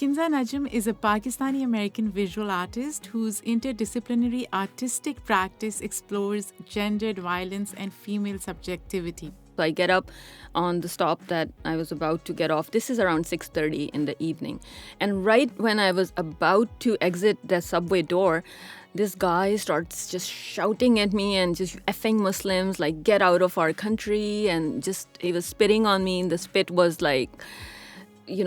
Qinza Najm is a Pakistani-American visual artist whose interdisciplinary artistic practice explores gendered violence and female subjectivity. So I get up on the stop that I was about to get off. This is around 6:30 in the evening. And right when I was about to exit the subway door, this guy starts just shouting at me and just effing Muslims, like, get out of our country. And just, he was spitting on me. And the spit was like,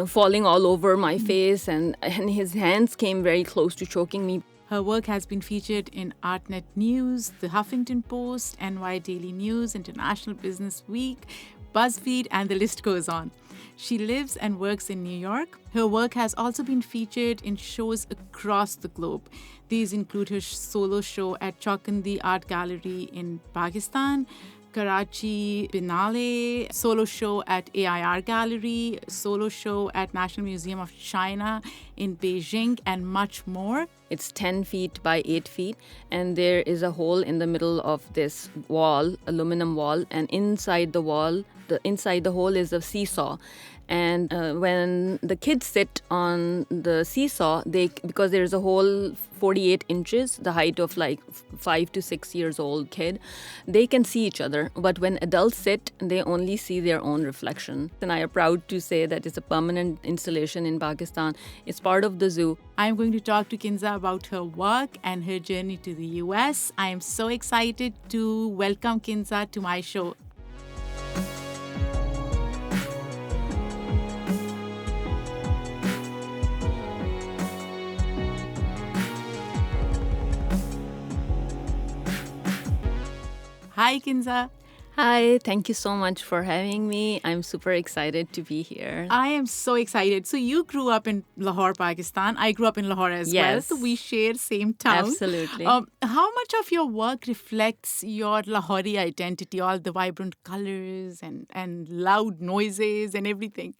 falling all over my face. And his hands came very close to choking me. Her work has been featured in Artnet News, the Huffington Post, NY Daily News, International Business Week, Buzzfeed, and the list goes on. She lives and works in New York. Her work has also been featured in shows across the globe. These include her solo show at Chowkandi Art Gallery in Pakistan, Karachi Biennale, solo show at AIR Gallery, solo show at National Museum of China in Beijing, and much more. It's 10 feet by 8 feet, and there is a hole in the middle of this wall, aluminum wall, and inside the hole is a seesaw. And when the kids sit on the seesaw, because there's a hole 48 inches, the height of like 5 to 6 years old kid, they can see each other. But when adults sit, they only see their own reflection. And I am proud to say that it's a permanent installation in Pakistan. It's part of the zoo. I'm going to talk to Qinza about her work and her journey to the US. I am so excited to welcome Qinza to my show. Hi, Qinza. Hi, thank you so much for having me. I'm super excited to be here. I am so excited. So you grew up in Lahore, Pakistan. I grew up in Lahore as well. So we share same town. Absolutely. How much of your work reflects your Lahori identity, all the vibrant colors and loud noises and everything?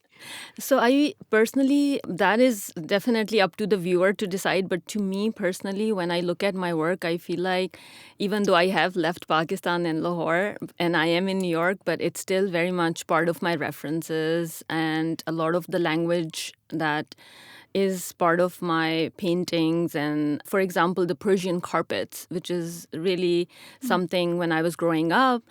So I personally, that is definitely up to the viewer to decide. But to me personally, when I look at my work, I feel like even though I have left Pakistan and Lahore and I am in New York, but it's still very much part of my references and a lot of the language that is part of my paintings. And for example, the Persian carpets, which is really something when I was growing up,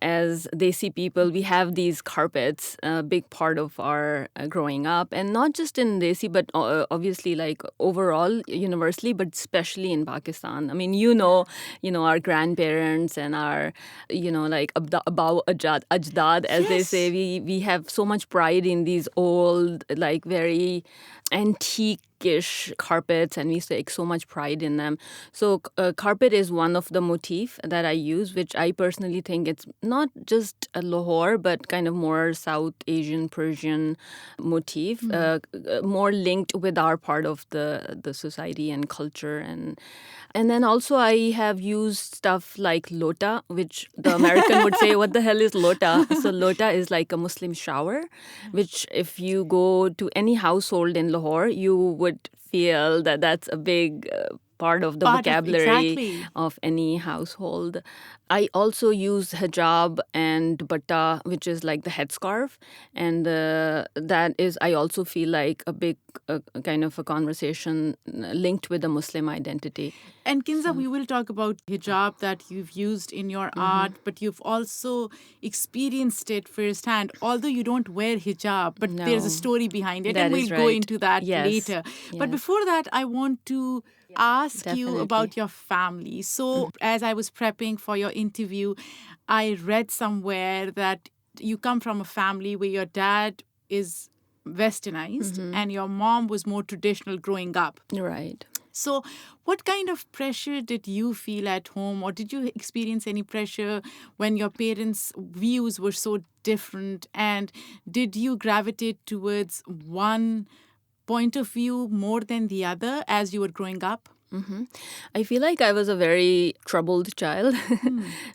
as Desi people, we have these carpets, a big part of our growing up. And not just in Desi, but obviously like overall, universally, but especially in Pakistan. I mean, our grandparents and our, like Abau Ajdad, as they say, we have so much pride in these old, like very antique-ish carpets, and we take so much pride in them. So carpet is one of the motif that I use, which I personally think it's not just a Lahore, but kind of more South Asian, Persian motif, more linked with our part of the society and culture. And then also I have used stuff like lota, which the American would say, what the hell is lota? So lota is like a Muslim shower, which if you go to any household in Lahore, you would feel that that's a big part of the vocabulary of any household. I also use hijab and batta, which is like the headscarf. And that is, I also feel like a big kind of a conversation linked with the Muslim identity. And Qinza, we will talk about hijab that you've used in your art, but you've also experienced it firsthand. Although you don't wear hijab, but there's a story behind it, and we'll go into that later. But before that, I want to ask you about your family. So as I was prepping for your interview, I read somewhere that you come from a family where your dad is westernized and your mom was more traditional growing up. Right. So what kind of pressure did you feel at home, or did you experience any pressure when your parents' views were so different? And did you gravitate towards one point of view more than the other as you were growing up? I feel like I was a very troubled child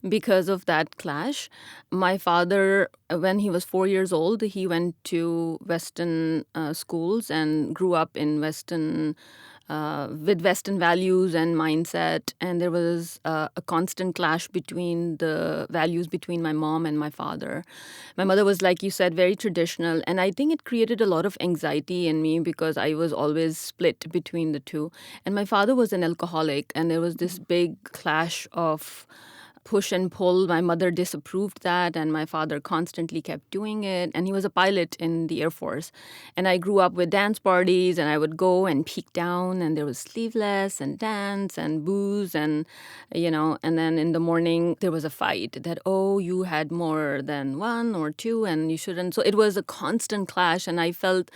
because of that clash. My father, when he was 4 years old, he went to Western schools and grew up in Western with Western values and mindset. And there was a constant clash between the values between my mom and my father. My mother was, like you said, very traditional. And I think it created a lot of anxiety in me because I was always split between the two. And my father was an alcoholic, and there was this big clash of push and pull. My mother disapproved that, and my father constantly kept doing it. And he was a pilot in the Air Force. And I grew up with dance parties, and I would go and peek down, and there was sleeveless and dance and booze, and and then in the morning there was a fight that, oh, you had more than one or two, and you shouldn't. So it was a constant clash, and I felt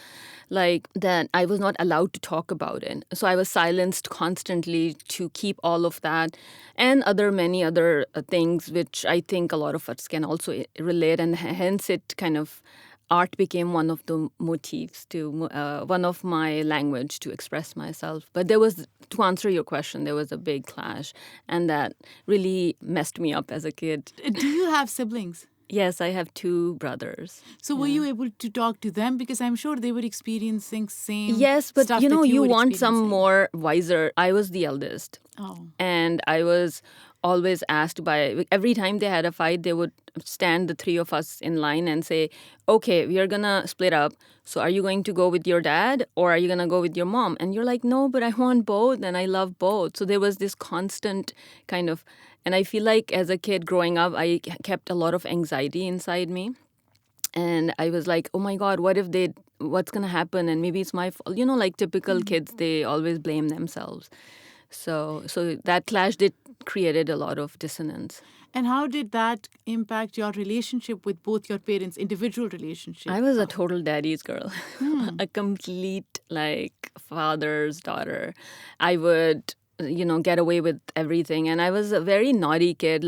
like that I was not allowed to talk about it. So I was silenced constantly to keep all of that and many other things, which I think a lot of us can also relate. And hence it kind of, art became one of the motifs to one of my language to express myself. But there was, to answer your question, there was a big clash, and that really messed me up as a kid. Do you have siblings? Yes, I have two brothers. So were you able to talk to them? Because I'm sure they were experiencing same Yes, but stuff that you were want some experiencing. more wiser. I was the eldest. Oh. And I was always asked by, every time they had a fight, they would stand the three of us in line and say, okay, we are going to split up. So are you going to go with your dad or are you going to go with your mom? And you're like, no, but I want both and I love both. So there was this constant kind of, and I feel like as a kid growing up, I kept a lot of anxiety inside me. And I was like, oh my God, what's going to happen? And maybe it's my fault. Like typical kids, they always blame themselves. So that clash created a lot of dissonance. And how did that impact your relationship with both your parents, individual relationship? I was a total daddy's girl, a complete like father's daughter. I would, get away with everything. And I was a very naughty kid,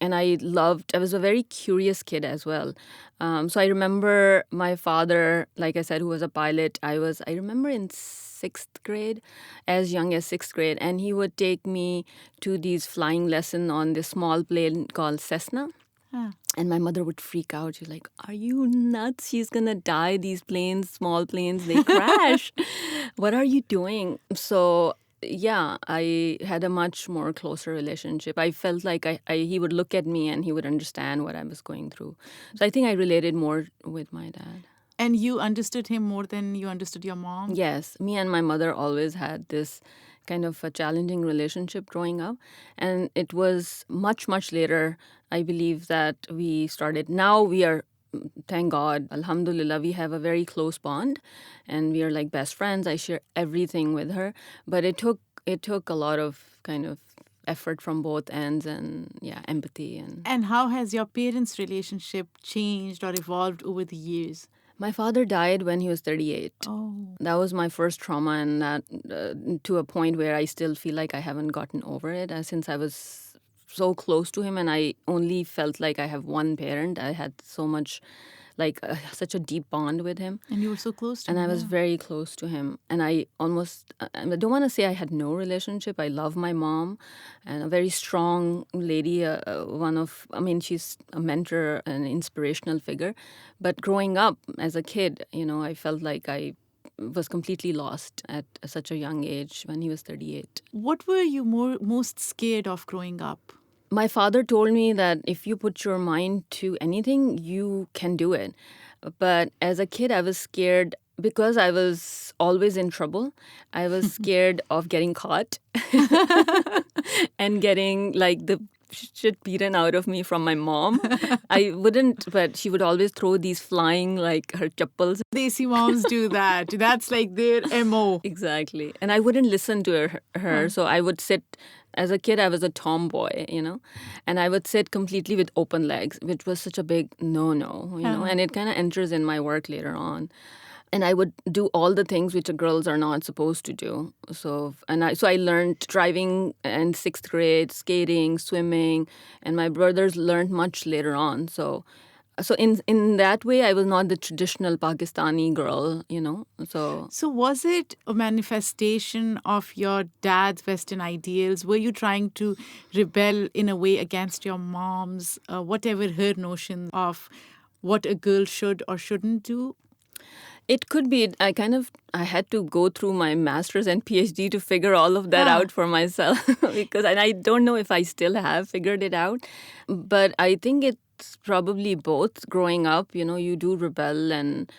and I was a very curious kid as well. So I remember my father, like I said, who was a pilot. I remember in 6th grade, as young as 6th grade, and he would take me to these flying lesson on this small plane called Cessna. And my mother would freak out. She's like, are you nuts? She's going to die. These planes, small planes, they crash. What are you doing? So yeah, I had a much more closer relationship. I felt like he would look at me and he would understand what I was going through. So I think I related more with my dad. And you understood him more than you understood your mom? Yes. Me and my mother always had this kind of a challenging relationship growing up. And it was much, much later, I believe, that we started. Now we are, thank God, alhamdulillah, we have a very close bond and we are like best friends. I share everything with her. But it took a lot of kind of effort from both ends and empathy. And how has your parents' relationship changed or evolved over the years? My father died when he was 38. Oh. That was my first trauma, and that to a point where I still feel like I haven't gotten over it. Since I was so close to him and I only felt like I have one parent, I had so much, such a deep bond with him. And you were so close to him. And I was very close to him. And I don't want to say I had no relationship. I love my mom and a very strong lady, she's a mentor, an inspirational figure. But growing up as a kid, I felt like I was completely lost at such a young age when he was 38. What were you most scared of growing up? My father told me that if you put your mind to anything, you can do it. But as a kid, I was scared because I was always in trouble. I was scared of getting caught and getting the shit beaten out of me from my mom. I wouldn't, but she would always throw these flying, her chappals. Desi moms do that. That's like their MO. Exactly. And I wouldn't listen to her. So I would sit. As a kid, I was a tomboy, and I would sit completely with open legs, which was such a big no-no, and it kind of enters in my work later on. And I would do all the things which girls are not supposed to do. So I learned driving in 6th grade, skating, swimming, and my brothers learned much later on. So in that way, I was not the traditional Pakistani girl, So was it a manifestation of your dad's Western ideals? Were you trying to rebel in a way against your mom's, whatever her notion of what a girl should or shouldn't do? It could be. I had to go through my master's and PhD to figure all of that out for myself and I don't know if I still have figured it out. But I think it's probably both. Growing up, you do rebel and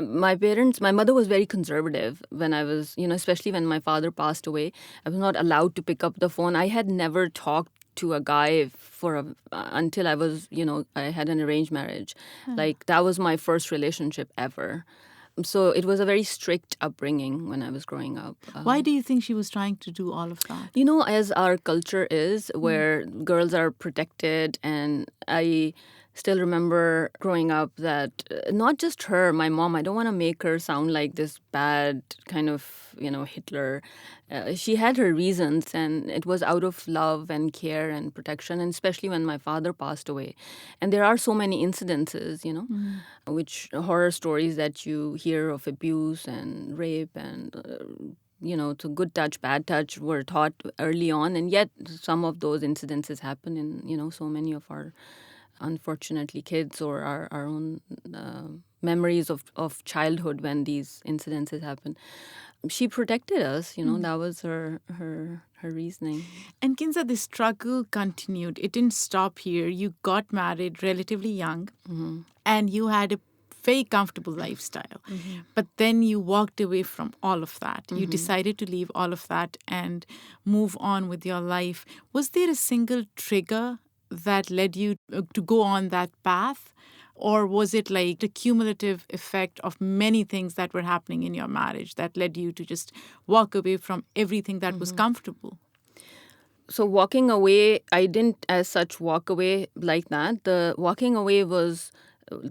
my mother was very conservative when I was, especially when my father passed away. I was not allowed to pick up the phone. I had never talked to a guy until I was, I had an arranged marriage. Like that was my first relationship ever. So it was a very strict upbringing when I was growing up. Why do you think she was trying to do all of that? As our culture is, where girls are protected, and I still remember growing up that not just her, my mom, I don't want to make her sound like this bad kind of, Hitler. She had her reasons, and it was out of love and care and protection, and especially when my father passed away. And there are so many incidences, which horror stories that you hear of abuse and rape and so good touch, bad touch were taught early on, and yet some of those incidences happen in, so many of our, unfortunately, kids or our own memories of childhood when these incidences happen. She protected us, that was her reasoning. And Qinza, the struggle continued. It didn't stop here. You got married relatively young, and you had a very comfortable lifestyle. But then you walked away from all of that. You decided to leave all of that and move on with your life. Was there a single trigger that led you to go on that path? Or was it like the cumulative effect of many things that were happening in your marriage that led you to just walk away from everything that was comfortable? So walking away, I didn't as such walk away like that. The walking away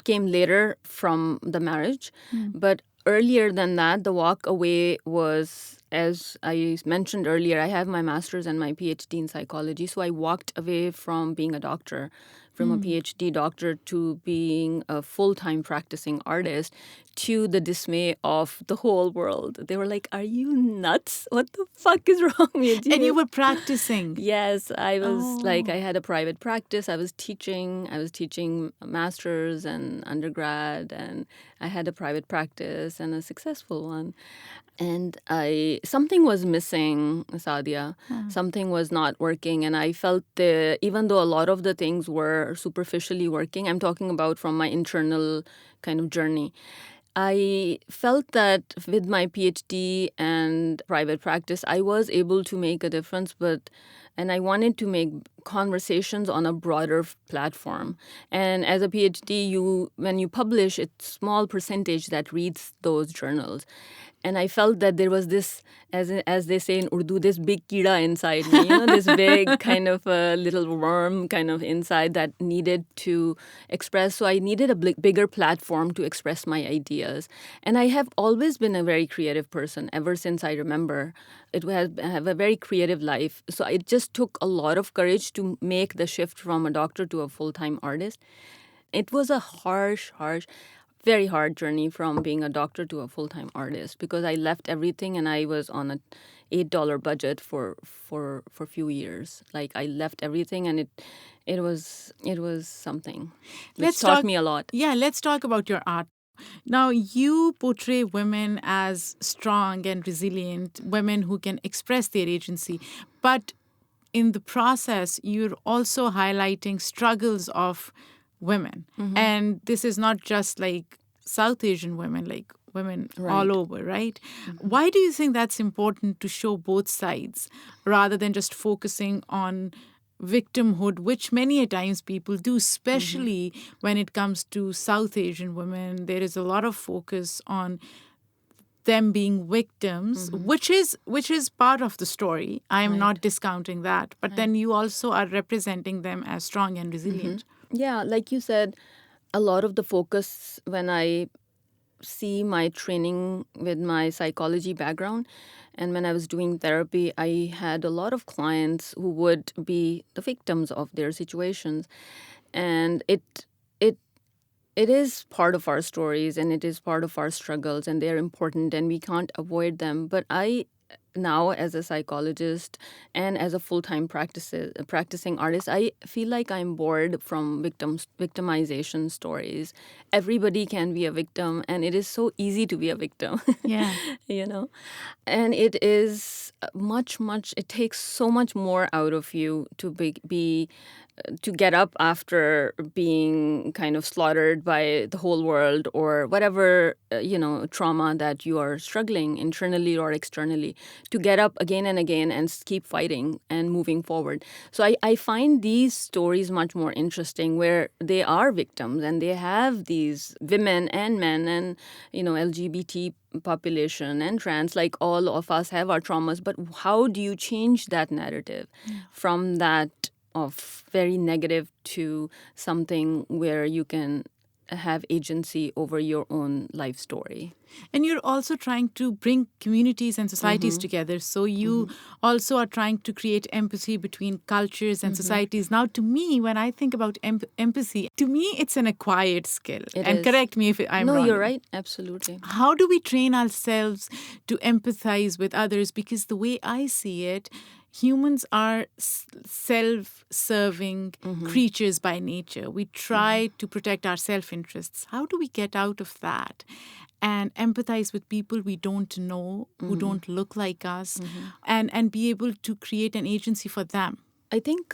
came later from the marriage. But earlier than that, the walk away was, as I mentioned earlier, I have my master's and my PhD in psychology. So I walked away from being a doctor, from a PhD doctor to being a full-time practicing artist, to the dismay of the whole world. They were like, "Are you nuts? What the fuck is wrong with you?" And you were practicing. Yes, I was I had a private practice. I was teaching masters and undergrad, and I had a private practice and a successful one. And something was missing, Saadia. Something was not working. And I felt even though a lot of the things were superficially working, I'm talking about from my internal kind of journey, I felt that with my PhD and private practice, I was able to make a difference, and I wanted to make conversations on a broader platform. And as a PhD, when you publish, it's a small percentage that reads those journals. And I felt that there was this, as they say in Urdu, this big kida inside me, this big kind of little worm kind of inside that needed to express. So I needed a bigger platform to express my ideas. And I have always been a very creative person ever since I remember. I have a very creative life. So it just took a lot of courage to make the shift from a doctor to a full-time artist. It was a harsh, very hard journey from being a doctor to a full-time artist, because I left everything and I was on a $8 budget for a few years. Like I left everything, and it was something. It taught me a lot. Yeah, let's talk about your art. Now, you portray women as strong and resilient, women who can express their agency, but in the process, you're also highlighting struggles of women. And this is not just like South Asian women, like women all over, right? Why do you think that's important to show both sides rather than just focusing on victimhood, which many a times people do, especially when it comes to South Asian women? There is a lot of focus on them being victims, which is part of the story. I am not discounting that. But then you also are representing them as strong and resilient. Yeah, like you said, a lot of the focus, when I see my training with my psychology background and when I was doing therapy, I had a lot of clients who would be the victims of their situations. And it is part of our stories, and it is part of our struggles, and they're important, and we can't avoid them. But I now as a psychologist and as a full-time practicing artist, I feel like I'm bored from victimization stories. Everybody can be a victim, and it is so easy to be a victim. Yeah. you know and it is much, it takes so much more out of you to be to get up after being kind of slaughtered by the whole world or whatever trauma that you are struggling internally or externally, to get up again and again and keep fighting and moving forward. So I find these stories much more interesting, where they are victims and they have these women and men and LGBT population and trans, like all of us have our traumas. But how do you change that narrative from that of very negative to something where you can have agency over your own life story? And you're also trying to bring communities and societies together. So you also are trying to create empathy between cultures and societies. Now, to me, when I think about empathy, to me, it's an acquired skill. It and is. Correct me if I'm wrong. No, you're right. Absolutely. How do we train ourselves to empathize with others? Because the way I see it, humans are self-serving creatures by nature. We try to protect our self-interests. How do we get out of that and empathize with people we don't know, who don't look like us, and be able to create an agency for them? I think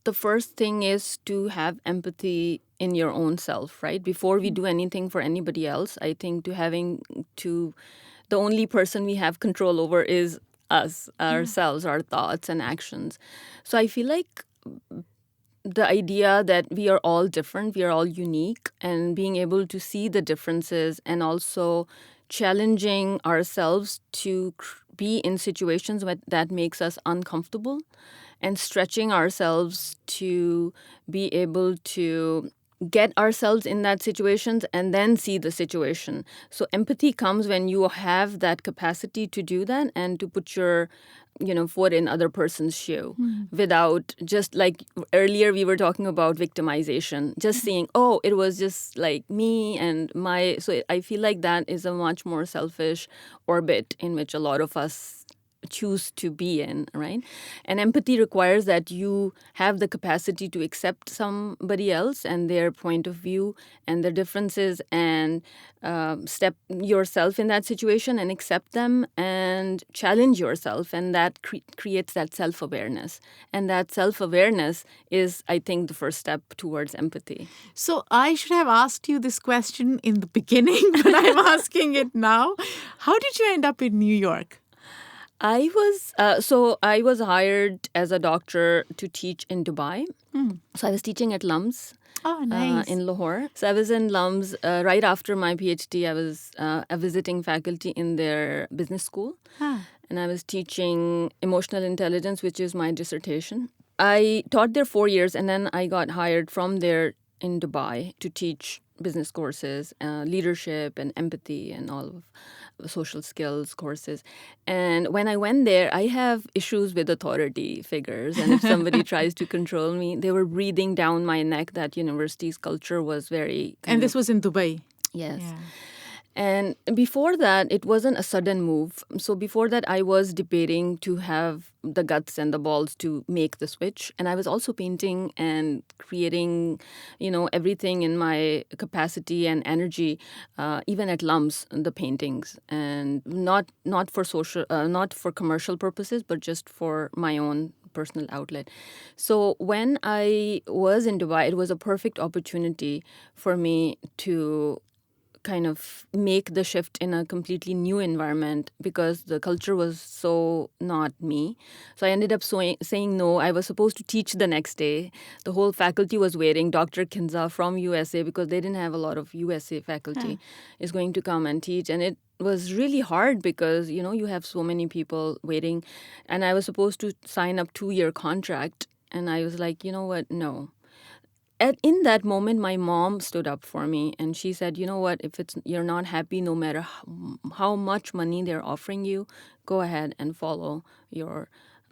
the first thing is to have empathy in your own self, right? Before we do anything for anybody else, I think the only person we have control over is us, ourselves, our thoughts and actions. So I feel like the idea that we are all different, we are all unique, and being able to see the differences and also challenging ourselves to be in situations that makes us uncomfortable, and stretching ourselves to be able to get ourselves in that situations and then see the situation. So empathy comes when you have that capacity to do that and to put your foot in other person's shoe without, just like earlier we were talking about victimization, just seeing, oh, it was just like me and my. So I feel like that is a much more selfish orbit in which a lot of us choose to be in, right? And empathy requires that you have the capacity to accept somebody else and their point of view and their differences, and step yourself in that situation and accept them and challenge yourself, and that creates that self-awareness. And that self-awareness is, I think, the first step towards empathy. So I should have asked you this question in the beginning, but I'm asking it now. How did you end up in New York? I was hired as a doctor to teach in Dubai. So I was teaching at LUMS. Oh, nice. In Lahore. So I was in LUMS right after my PhD. I was a visiting faculty in their business school. And I was teaching emotional intelligence, which is my dissertation. I taught there 4 years, and then I got hired from there in Dubai to teach business courses, leadership and empathy and all of social skills courses. And when I went there, I have issues with authority figures. And if somebody tries to control me, they were breathing down my neck. That university's culture was very... And this was in Dubai? Yes. Yeah. And before that, it wasn't a sudden move. So before that, I was debating to have the guts and the balls to make the switch. And I was also painting and creating, everything in my capacity and energy, even at LUMS, the paintings, and not for commercial purposes, but just for my own personal outlet. So when I was in Dubai, it was a perfect opportunity for me to kind of make the shift in a completely new environment, because the culture was so not me. So I ended up saying no. I was supposed to teach the next day. The whole faculty was waiting. Dr. Qinza from USA, because they didn't have a lot of USA faculty, is going to come and teach. And it was really hard because, you have so many people waiting. And I was supposed to sign up 2-year contract. And I was like, you know what? No. In that moment, my mom stood up for me, and she said, you know what, if you're not happy, no matter how much money they're offering you, go ahead and follow your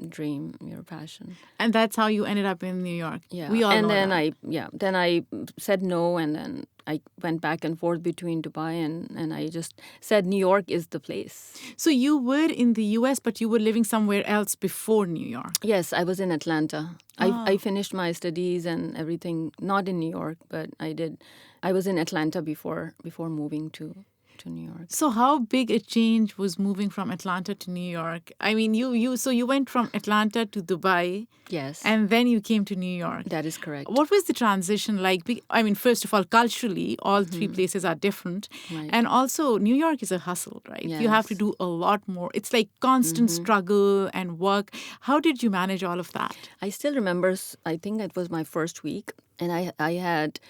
dream, your passion. And that's how you ended up in New York. Yeah. We all and know then that. then I said no, and then I went back and forth between Dubai, and I just said New York is the place. So you were in the US, but you were living somewhere else before New York. Yes, I was in Atlanta. I finished my studies and everything, not in New York, but I was in Atlanta before moving to New York. So how big a change was moving from Atlanta to New York? I mean, you went from Atlanta to Dubai. Yes. And then you came to New York. That is correct. What was the transition like? I mean, first of all, culturally, all three places are different. Right. And also, New York is a hustle, right? Yes. You have to do a lot more. It's like constant struggle and work. How did you manage all of that? I still remember, I think it was my first week. And I had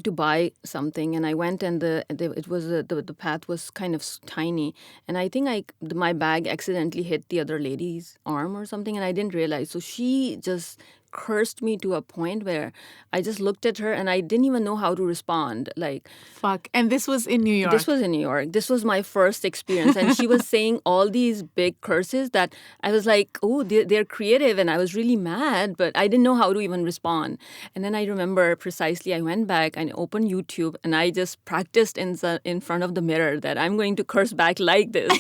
to buy something, and I went, and the path was kind of tiny, and I think my bag accidentally hit the other lady's arm or something, and I didn't realize. So she just cursed me to a point where I just looked at her and I didn't even know how to respond. Like, fuck. And this was in New York. This was in New York. This was my first experience, and she was saying all these big curses that I was like, oh, they're creative, and I was really mad, but I didn't know how to even respond. And then I remember precisely, I went back and opened YouTube, and I just practiced in front of the mirror that I'm going to curse back like this.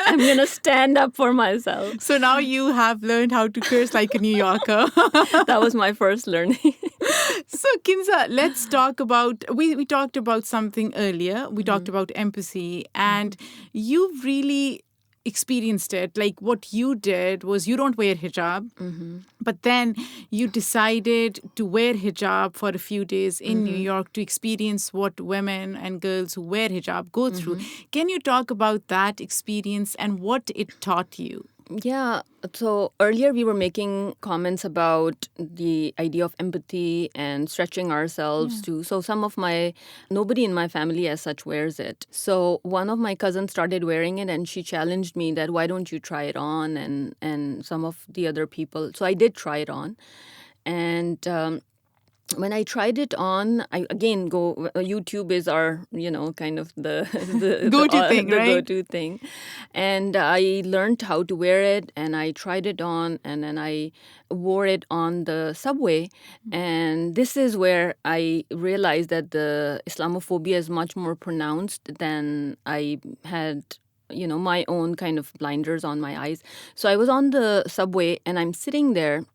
I'm going to stand up for myself. So now you have learned how to curse like a New Yorker. That was my first learning. So, Qinza, let's talk about, we talked about something earlier. We talked about empathy, and you've really experienced it. Like, what you did was you don't wear hijab, but then you decided to wear hijab for a few days in New York to experience what women and girls who wear hijab go through. Can you talk about that experience and what it taught you? Yeah. So earlier we were making comments about the idea of empathy and stretching ourselves to. So nobody in my family as such wears it. So one of my cousins started wearing it, and she challenged me that why don't you try it on, and some of the other people. So I did try it on, and when I tried it on, YouTube is our, kind of the go-to thing, the right? go-to thing. And I learned how to wear it, and I tried it on, and then I wore it on the subway. And this is where I realized that the Islamophobia is much more pronounced than I had my own kind of blinders on my eyes. So I was on the subway, and I'm sitting there.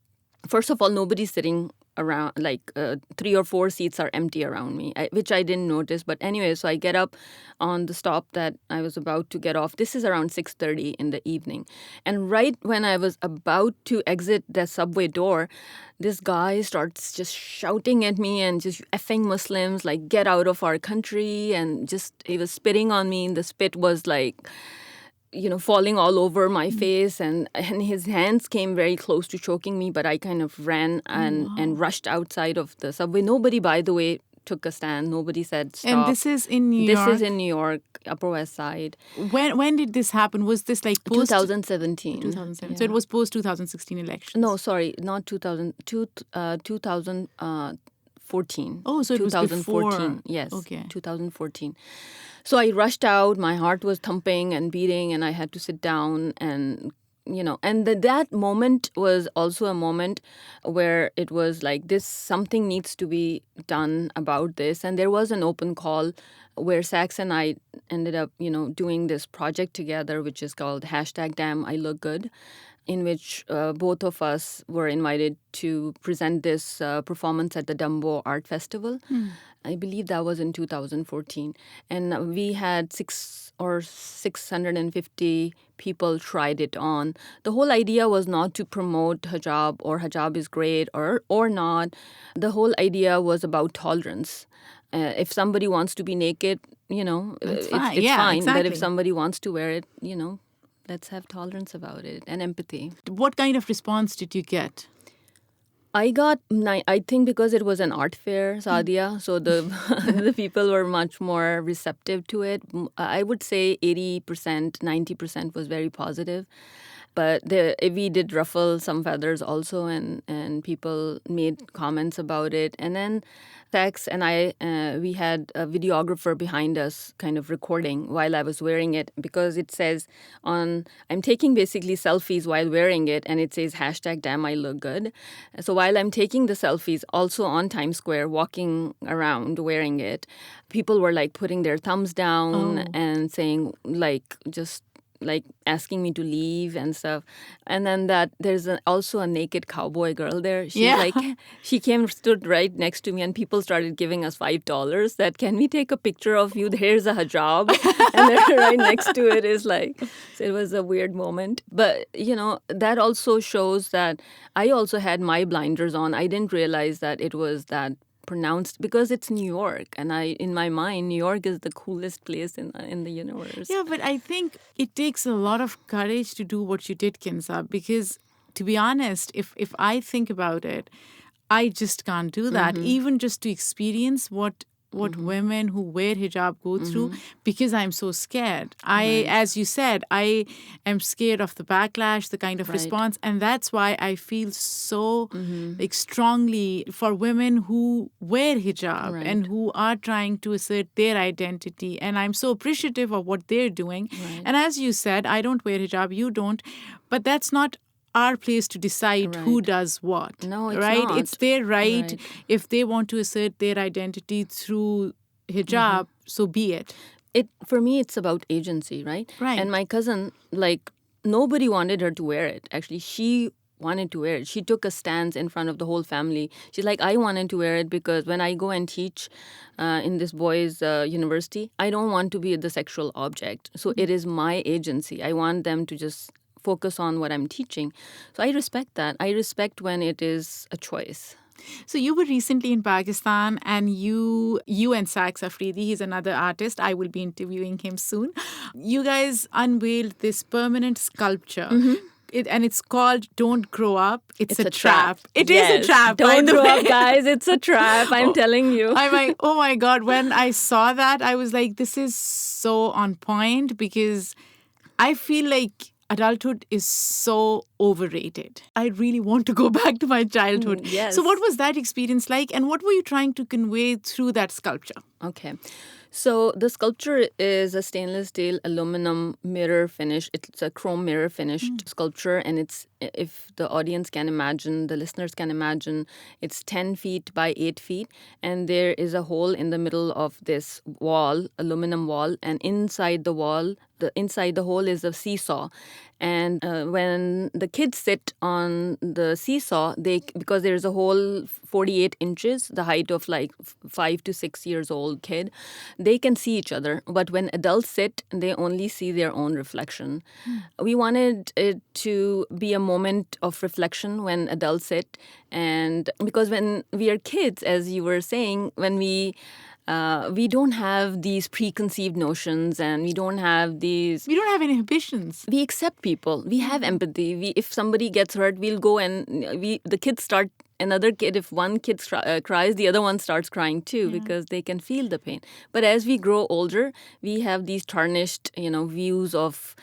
First of all, nobody's sitting around, like 3 or 4 seats are empty around me, which I didn't notice. But anyway, so I get up on the stop that I was about to get off. This is around 6:30 in the evening. And right when I was about to exit the subway door, this guy starts just shouting at me and just effing Muslims, like, get out of our country. And just, he was spitting on me. And the spit was like, falling all over my face, and his hands came very close to choking me, but I kind of ran and rushed outside of the subway. Nobody, by the way, took a stand. Nobody said stop. And this is in New York? This is in New York, Upper West Side. When did this happen? Was this like post? 2017. 2007. Yeah. So it was post 2016 election. No, sorry, not 2014. Oh, so it was 2014. before. Yes. Okay. 2014. So I rushed out. My heart was thumping and beating, and I had to sit down. And that moment was also a moment where it was like, something needs to be done about this. And there was an open call where Sax and I ended up, doing this project together, which is called #DamnILookGood, in which both of us were invited to present this performance at the Dumbo Art Festival. I believe that was in 2014. And we had 650 people tried it on. The whole idea was not to promote hijab or hijab is great or not. The whole idea was about tolerance. If somebody wants to be naked, it's fine. It's fine. Exactly. But if somebody wants to wear it, let's have tolerance about it and empathy. What kind of response did you get? I think because it was an art fair, Saadia, so the the people were much more receptive to it. I would say 80%, 90% was very positive. But we did ruffle some feathers also, and people made comments about it. And then Tex and I, we had a videographer behind us kind of recording while I was wearing it, because it says I'm taking basically selfies while wearing it, and it says #damn I look good. So while I'm taking the selfies, also on Times Square, walking around wearing it, people were like putting their thumbs down and saying just asking me to leave and stuff. And then there's also a naked cowboy girl there. She came, stood right next to me, and people started giving us $5 that, can we take a picture of you? Here's a hijab. And then right next to it is so it was a weird moment. But, that also shows that I also had my blinders on. I didn't realize that it was that pronounced, because it's New York, and in my mind, New York is the coolest place in the universe. Yeah, but I think it takes a lot of courage to do what you did, Qinza, because to be honest, if I think about it, I just can't do that. Even just to experience what women who wear hijab go through, because I'm so scared. As you said, I am scared of the backlash, the kind of response, and that's why I feel so strongly for women who wear hijab and who are trying to assert their identity. And I'm so appreciative of what they're doing. And as you said, I don't wear hijab, you don't, but that's not our place to decide who does what. No, it's not. It's their right. If they want to assert their identity through hijab, so be it. For me, it's about agency, right? And my cousin, nobody wanted her to wear it. Actually, she wanted to wear it. She took a stance in front of the whole family. She's like, I wanted to wear it because when I go and teach in this boys' university, I don't want to be the sexual object. So it is my agency. I want them to just focus on what I'm teaching. So I respect that. I respect when it is a choice. So you were recently in Pakistan, and you and Saadia Afridi, he's another artist. I will be interviewing him soon. You guys unveiled this permanent sculpture. And it's called Don't Grow Up. It's a trap. It is a trap. Don't grow up, guys. It's a trap. I'm telling you. I'm like, oh my God. When I saw that, I was like, this is so on point, because I feel like adulthood is so overrated. I really want to go back to my childhood. Yes. So what was that experience like, and what were you trying to convey through that sculpture? Okay. So the sculpture is a stainless steel aluminum mirror finish. It's a chrome mirror finished sculpture, and it's, if the audience can imagine, the listeners can imagine, it's 10 feet by 8 feet, and there is a hole in the middle of this wall, aluminum wall, and inside the wall, inside the hole is a seesaw. And when the kids sit on the seesaw, because there's a hole 48 inches, the height of 5 to 6 years old kid, they can see each other. But when adults sit, they only see their own reflection. We wanted it to be a moment of reflection when adults sit. And because when we are kids, as you were saying, when we don't have these preconceived notions, and we don't have any inhibitions. We accept people. We have empathy. If somebody gets hurt, we'll go and the kids start. Another kid, if one kid cries, the other one starts crying too, because they can feel the pain. But as we grow older, we have these tarnished, views of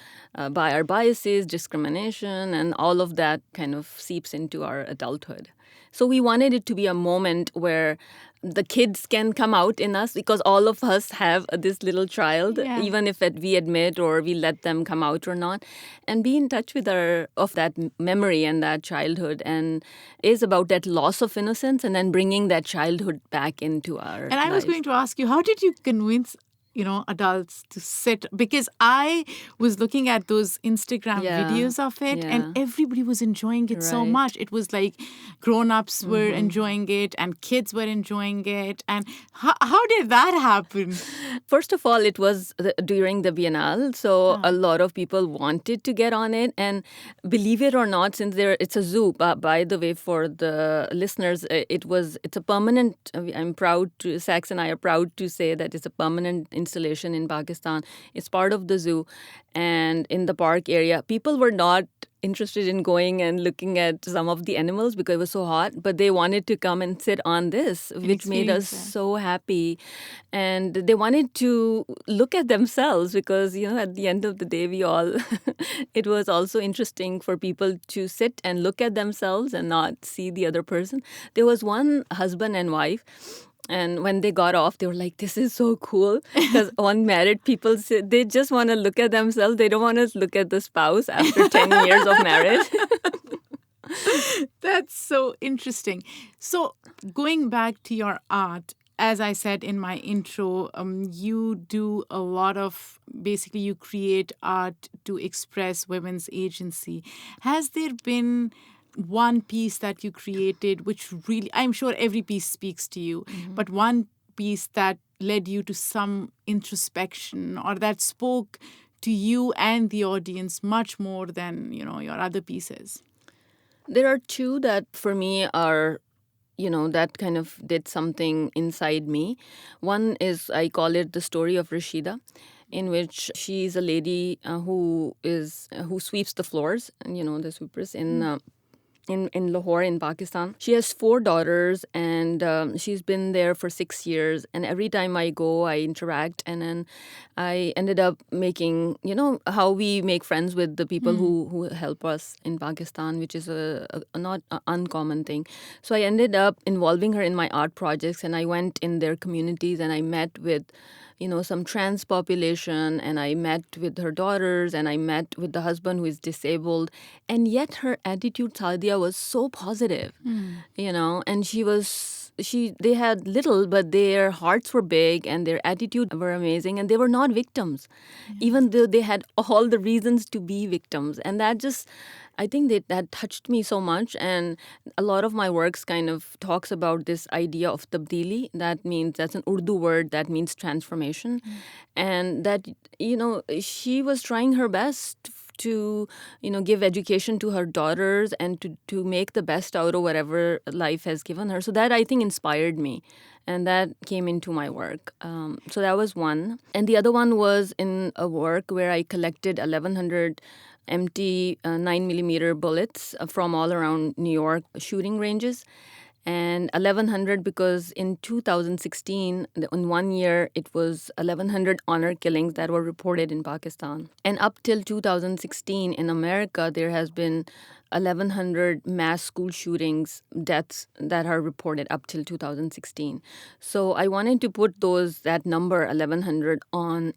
by our biases, discrimination, and all of that kind of seeps into our adulthood. So we wanted it to be a moment where the kids can come out in us, because all of us have this little child, even if we admit or we let them come out or not, and be in touch with that memory and that childhood, and is about that loss of innocence and then bringing that childhood back into our And I was going to ask you, how did you convince adults to sit? Because I was looking at those Instagram videos of it, and everybody was enjoying it so much. It was like grown-ups were enjoying it, and kids were enjoying it. And how did that happen? First of all, it was during the Biennale, so a lot of people wanted to get on it. And believe it or not, since it's a zoo, by the way, for the listeners, it's a permanent, Saadia and I are proud to say that it's a permanent installation in Pakistan. It's part of the zoo, and in the park area, people were not interested in going and looking at some of the animals because it was so hot, but they wanted to come and sit on this, which made us so happy. And they wanted to look at themselves because, at the end of the day, it was also interesting for people to sit and look at themselves and not see the other person. There was one husband and wife. And when they got off, they were like, this is so cool. Because unmarried people, they just want to look at themselves. They don't want to look at the spouse after 10 years of marriage. That's so interesting. So going back to your art, as I said in my intro, you do a lot of, basically you create art to express women's agency. Has there been one piece that you created which really, I'm sure every piece speaks to you, but one piece that led you to some introspection or that spoke to you and the audience much more than, your other pieces? There are two that for me are, that kind of did something inside me. One is, I call it the story of Rashida, in which she's a lady who sweeps the floors, and the sweepers in Lahore in Pakistan. She has 4 daughters, and she's been there for 6 years. And every time I go, I interact, and then I ended up making, how we make friends with the people who help us in Pakistan, which is a not an uncommon thing. So I ended up involving her in my art projects, and I went in their communities, and I met with some trans population, and I met with her daughters, and I met with the husband who is disabled. And yet her attitude, Saadia, was so positive, and they had little, but their hearts were big and their attitude were amazing, and they were not victims, even though they had all the reasons to be victims. And that just, I think that touched me so much. And a lot of my works kind of talks about this idea of tabdili. That's an Urdu word that means transformation. And that, she was trying her best to, give education to her daughters and to make the best out of whatever life has given her. So that, I think, inspired me. And that came into my work. So that was one. And the other one was in a work where I collected 1,100 empty 9mm bullets from all around New York shooting ranges. And 1,100 because in 2016, in 1 year, it was 1,100 honor killings that were reported in Pakistan. And up till 2016 in America, there has been 1,100 mass school shootings, deaths that are reported up till 2016. So I wanted to put that number 1,100 on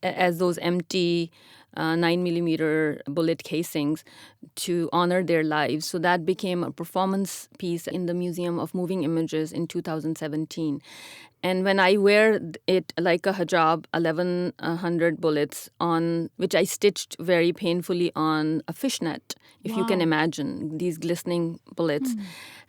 as those empty 9mm bullet casings to honor their lives. So that became a performance piece in the Museum of Moving Images in 2017. And when I wear it like a hijab, 1,100 bullets on, which I stitched very painfully on a fishnet, if you can imagine, these glistening bullets.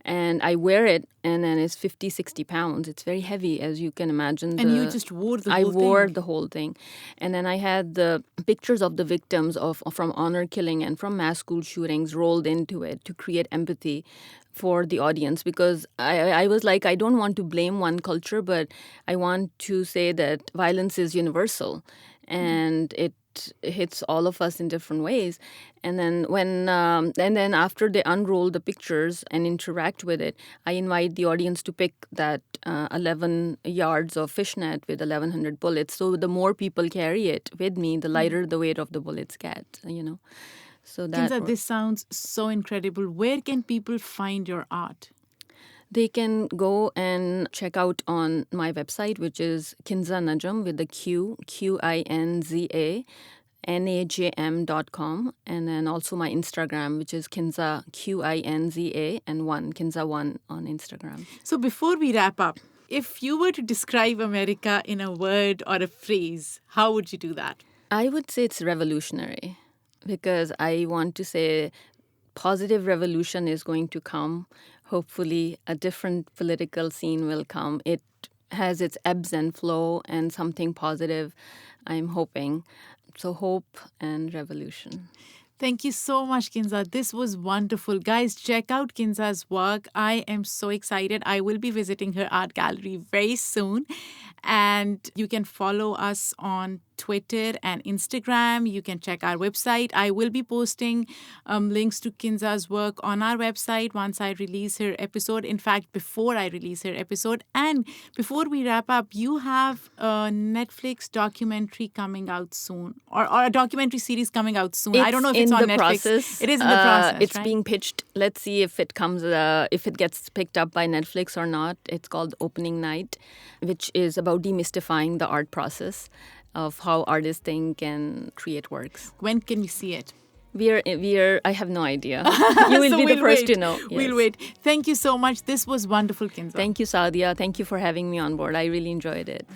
And I wear it, and then it's 50, 60 pounds. It's very heavy, as you can imagine. And you just wore the whole thing? I wore the whole thing. And then I had the pictures of the victims from honor killing and from mass school shootings rolled into it to create empathy for the audience, because I was like, I don't want to blame one culture, but I want to say that violence is universal, and it hits all of us in different ways. And then then after they unroll the pictures and interact with it, I invite the audience to pick that 11 yards of fishnet with 1,100 bullets. So the more people carry it with me, the lighter the weight of the bullets get, So Qinza, this sounds so incredible. Where can people find your art? They can go and check out on my website, which is Qinza Najm with the Qinza Najm.com, and then also my Instagram, which is Qinza Qinza and Qinza1 on Instagram. So before we wrap up, if you were to describe America in a word or a phrase, how would you do that? I would say it's revolutionary, because I want to say positive revolution is going to come. Hopefully, a different political scene will come. It has its ebbs and flow, and something positive, I'm hoping. So hope and revolution. Thank you so much, Qinza. This was wonderful. Guys, check out Qinza's work. I am so excited. I will be visiting her art gallery very soon. And you can follow us on Twitter and Instagram. You can check our website. I will be posting links to Qinza's work on our website once I release her episode. In fact, before I release her episode. And before we wrap up, you have a Netflix documentary coming out soon, or a documentary series coming out soon. I don't know if it's on Netflix. Process. It is in the process. It's right? being pitched. Let's see if it comes, if it gets picked up by Netflix or not. It's called Opening Night, which is about demystifying the art process of how artists think and create works. When can we see it? I have no idea. You will be the first to know. Yes. We'll wait. Thank you so much. This was wonderful, Qinza. Thank you, Saadia. Thank you for having me on board. I really enjoyed it.